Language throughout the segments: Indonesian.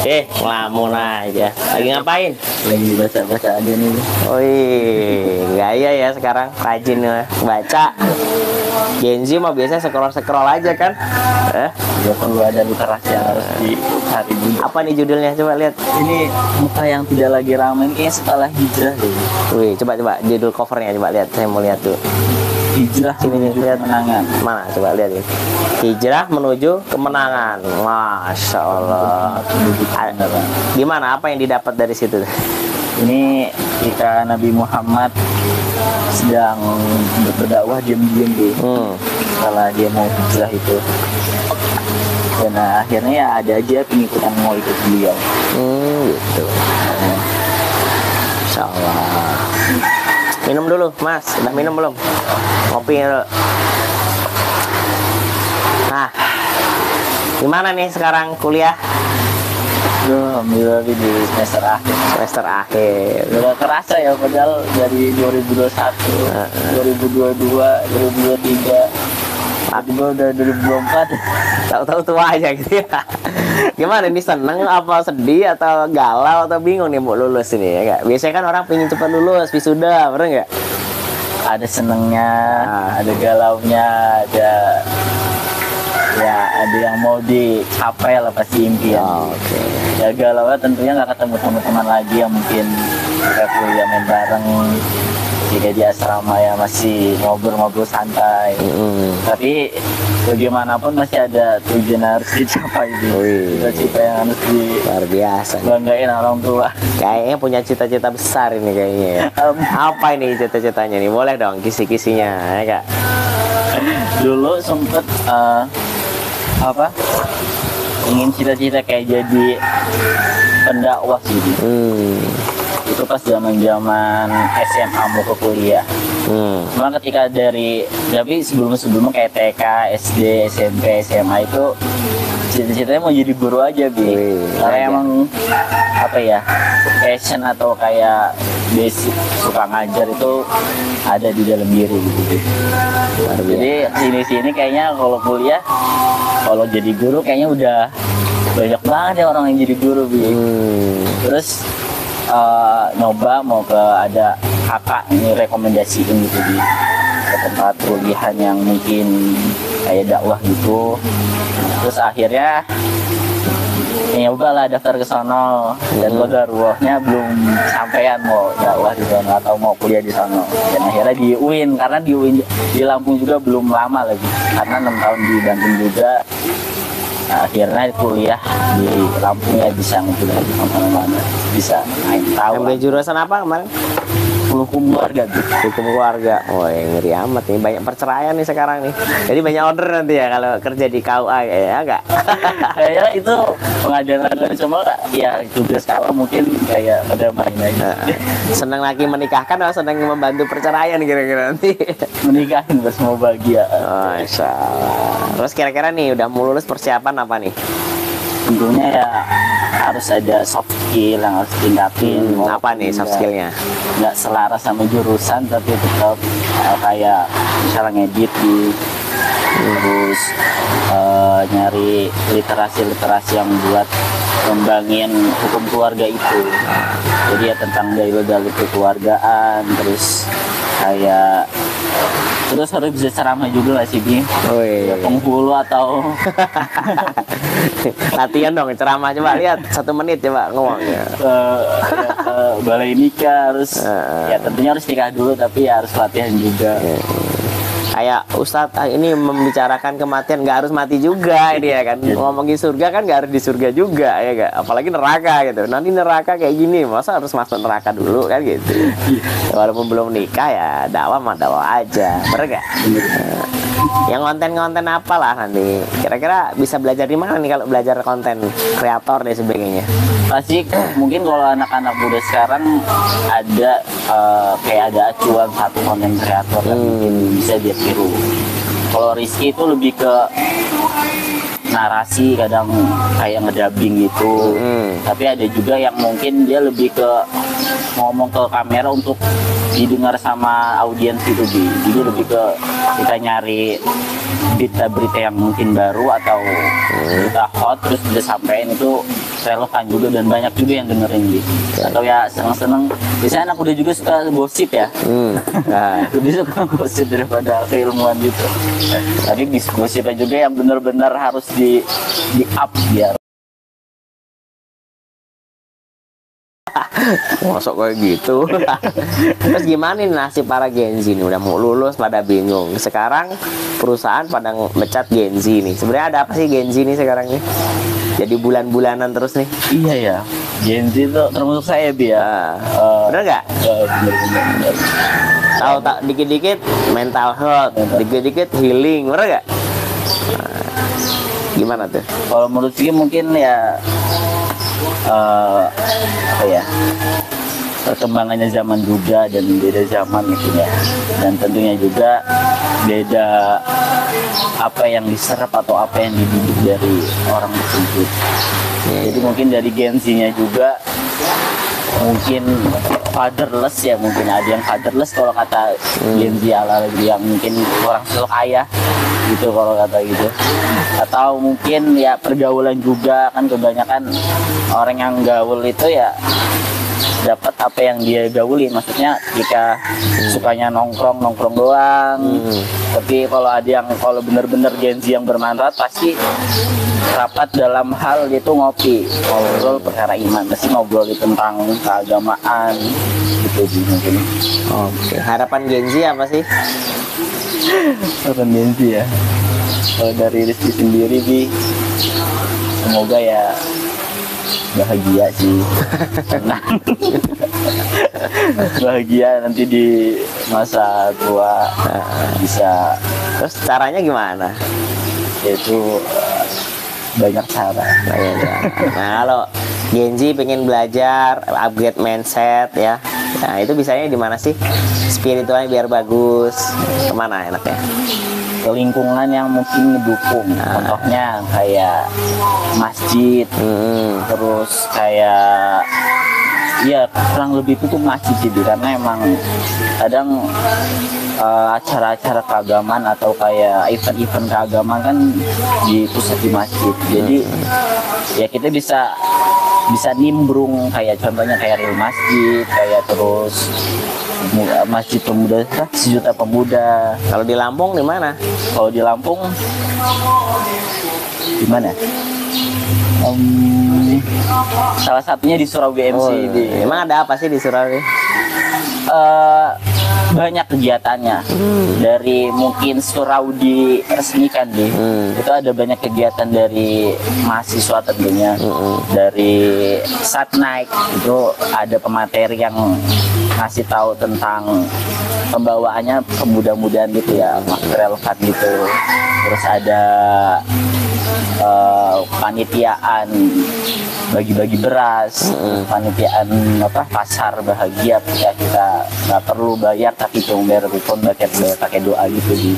Ngelamun aja. Lagi ngapain? Lagi baca-baca aja nih. Wih, gaya ya sekarang, rajin baca. Gen Z mah biasanya scroll aja kan? Ya perlu ada literasi yang harus dicari juga. Apa nih judulnya? Coba lihat. Ini muka yang tidak lagi ramai kayaknya setelah hijrah deh. Wih, coba judul covernya coba lihat. Saya mau lihat tuh. Hijrah Sini nih, lihat kemenangan. Mana? Coba lihat ini. Hijrah menuju kemenangan. Masya Allah. Gimana? Apa yang didapat dari situ? Ini ketika Nabi Muhammad sedang berdakwah diam-diam deh. Setelah dia mau hijrah itu. Dan akhirnya ya ada aja pengikut yang mau ikut beliau. Gitu. Masya Allah. Minum dulu, Mas. Udah minum belum? Kopi dulu. Nah, gimana nih sekarang kuliah? Alhamdulillah di semester akhir. Semester akhir. Udah kerasa ya, padahal dari 2021, 2022, 2023, tiba-tiba udah 2024. Tahu-tahu tua aja gitu ya. Gimana nih, seneng apa sedih atau galau atau bingung nih mau lulus ini ya gak? Biasanya kan orang pengen cepat lulus wisuda, bener nggak? Ada senengnya, ada galaunya, ada yang mau dicapai lah pasti impian. Oke. Ya galaunya tentunya nggak ketemu teman-teman lagi yang mungkin kayak kuliah main bareng. Jika di asrama ya masih ngobrol-ngobrol santai. Tapi bagaimanapun masih ada tujuan yang harus dicapai cita-cita yang harus luar biasa. Banggain orang tua. Kayaknya punya cita-cita besar ini kayaknya ya. Apa ini cita-citanya nih? Boleh dong kisi-kisinya ya Kak? Dulu sempet ingin cita-cita kayak jadi pendakwah sih. Itu pas zaman SMA mau ke kuliah. Cuma ketika tapi sebelumnya kayak TK, SD, SMP, SMA itu cita-citanya mau jadi guru aja karena emang passion atau kayak basic suka ngajar itu ada di dalam diri gitu. Jadi sini kayaknya kalau kuliah, kalau jadi guru kayaknya udah banyak banget ya orang yang jadi guru Terus nyoba mau ada kakak ini rekomendasiin gitu di tempat kuliahan yang mungkin kayak dakwah gitu. Terus akhirnya nyoba lah daftar ke sono dan ruahnya belum sampean mau dakwah di sono atau mau kuliah di sono. Dan akhirnya di UIN, karena di UIN di Lampung juga belum lama lagi karena 6 tahun di Bandung juga. Akhirnya kuliah di Lampung ya bisa ngumpulin di mana-mana, bisa main tahu. Ambil jurusan apa kemarin? Hukum keluarga gitu. Hukum keluarga. Ngeri amat nih, banyak perceraian nih sekarang nih. Jadi banyak order nanti ya kalau kerja di KUA ya enggak? Kayak itu pengadilan cuma ya tugas kalau mungkin kayak ada main aja. Senang lagi menikahkan atau senang membantu perceraian kira-kira nanti? Menikahin biar semua bahagia. Masya Allah. Terus kira-kira nih udah mau lulus persiapan apa nih? Tentunya ya harus ada soft skill yang harus tingkatin. Apa nih soft skillnya? Nggak selaras sama jurusan tapi tetap kayak misalnya ngedit terus nyari literasi yang buat ngembangin hukum keluarga itu. Jadi ya tentang dalil-dalil kekeluargaan, terus kayak harus bisa ceramah juga lah sih ya, penghulu atau latihan dong ceramah, coba lihat 1 menit coba ngomongnya. Balai nikah harus ya tentunya harus nikah dulu tapi ya harus latihan juga. Kayak Ustadz ini membicarakan kematian, nggak harus mati juga ini ya kan. Ngomongin surga kan nggak harus di surga juga ya gak? Apalagi neraka gitu. Nanti neraka kayak gini, masa harus masuk neraka dulu kan gitu. Walaupun belum nikah ya dakwah aja, bener gak? Yang konten-konten apalah nanti. Kira-kira bisa belajar di mana nih kalau belajar konten kreator dan sebagainya? Pasti mungkin kalau anak-anak muda sekarang ada kayak ada acuan satu konten kreator yang mungkin bisa dia tiru. Kalau Rizky itu lebih ke narasi, kadang kayak ngedubbing gitu. Tapi ada juga yang mungkin dia lebih ke ngomong ke kamera untuk didengar sama audiens gitu. Jadi lebih ke kita nyari berita-berita yang mungkin baru atau berita hot terus udah sampein itu relevan juga dan banyak juga yang dengerin gitu. Atau ya seneng-seneng. Biasanya anak udah juga suka gosip ya. Nah, Lebih suka gosip daripada keilmuan gitu. Tapi gosipnya juga yang benar-benar harus di up biar masuk kayak gitu. Terus gimana nih nasib para Gen Z nih? Udah mau lulus pada bingung. Sekarang perusahaan pada mecat Gen Z nih. Sebenarnya ada apa sih Gen Z nih sekarang nih? Jadi bulan-bulanan terus nih. iya ya. Gen Z itu termasuk saya Bi ya. Bener nggak? Bener. Tahu tak dikit-dikit mental health, dikit-dikit healing, bener nggak? Nah, gimana tuh? Kalau menurut saya mungkin ya apa ya, perkembangannya zaman juga dan beda zaman gitu ya, dan tentunya juga beda apa yang diserap atau apa yang dididik dari orang tersebut. Jadi mungkin dari Gen Z-nya juga mungkin fatherless ya, mungkin ada yang fatherless kalau kata Gen Z ala yang mungkin orang sosok ayah gitu kalau kata gitu, atau mungkin ya pergaulan juga kan, kebanyakan orang yang gaul itu ya dapat apa yang dia gaulin, maksudnya jika sukanya nongkrong doang. Tapi kalau ada yang kalau bener-bener Gen Z yang bermanfaat pasti rapat dalam hal itu ngopi, ngobrol perkara iman, pasti ngobrol tentang keagamaan gitu mungkin. Oke, harapan Gen Z apa sih? Harapan Gen Z ya, kalau dari Rizky sendiri Bi, semoga ya bahagia sih, tenang. Bahagia nanti di masa tua bisa. Terus caranya gimana? Yaitu banyak cara. Nah, kalau Gen Z pengen belajar upgrade mindset ya, nah itu bisanya di mana sih? Spiritualnya biar bagus, kemana enaknya? Lingkungan yang mungkin ngedukung, contohnya kayak masjid, terus kayak ya kurang lebih itu masjid jadi, karena emang kadang acara-acara keagamaan atau kayak event-event keagamaan kan di pusat di masjid, jadi ya kita bisa nimbrung, kayak contohnya kayak real masjid, kayak terus masjid pemuda, sejuta pemuda. Kalau di Lampung di mana? Kalau di Lampung di mana? Salah satunya di Surabaya MC. Emang ada apa sih di Surabaya? Banyak kegiatannya. Dari mungkin surau diresmikan deh. Itu ada banyak kegiatan dari mahasiswa tentunya. Dari saat naik itu ada pemateri yang ngasih tahu tentang pembawaannya pemuda-mudaan gitu ya, relevan gitu. Terus ada panitiaan bagi-bagi beras, panitiaan pasar bahagia, ya kita nggak perlu bayar tapi cuma bayar kupon, bayar pakai doa gitu.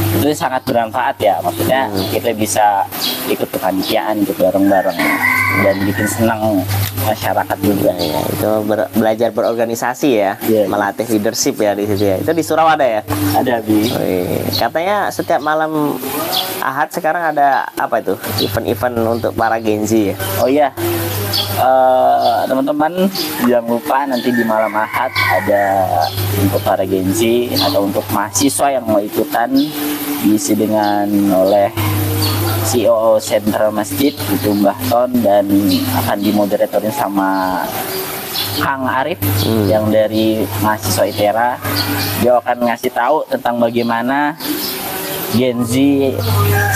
Itu sangat bermanfaat ya, maksudnya kita bisa ikut kepanitiaan gitu bareng-bareng dan bikin senang masyarakat juga ya. Itu belajar berorganisasi ya, melatih leadership ya di situ ya. Itu di Surau ada ya? Ada Bi. Katanya setiap malam Ahad sekarang ada apa itu? Event-event untuk para Gen Z ya? Oh iya, teman-teman jangan lupa nanti di malam Ahad ada untuk para Gen Z atau untuk mahasiswa yang mau ikutan, diisi dengan oleh CEO Sentral Masjid itu Mbah Ton, dan akan dimoderatorin sama Kang Arif yang dari mahasiswa ITERA. Dia akan ngasih tahu tentang bagaimana Gen Z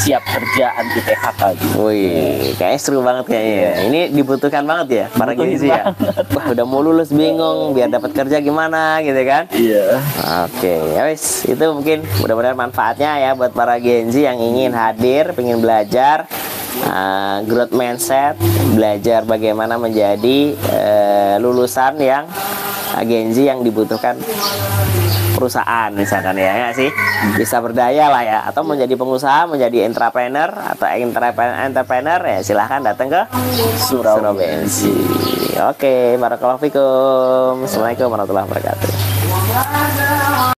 siap kerja anti PHK gitu. Wih, kayaknya seru banget kayaknya ya. Ini dibutuhkan banget ya para Gen Z ya. Wah, udah mau lulus bingung biar dapat kerja gimana gitu kan? Iya. Oke, ya wis, itu mungkin mudah-mudahan manfaatnya ya buat para Gen Z yang ingin hadir, pengen belajar growth mindset, belajar bagaimana menjadi lulusan yang Gen Z yang dibutuhkan perusahaan misalkan ya, nggak sih, bisa berdaya lah ya, atau menjadi pengusaha, menjadi entrepreneur atau entrepreneur ya, silahkan datang ke Surabaya MC. Oke, barakallahu fikum. Assalamualaikum warahmatullahi wabarakatuh.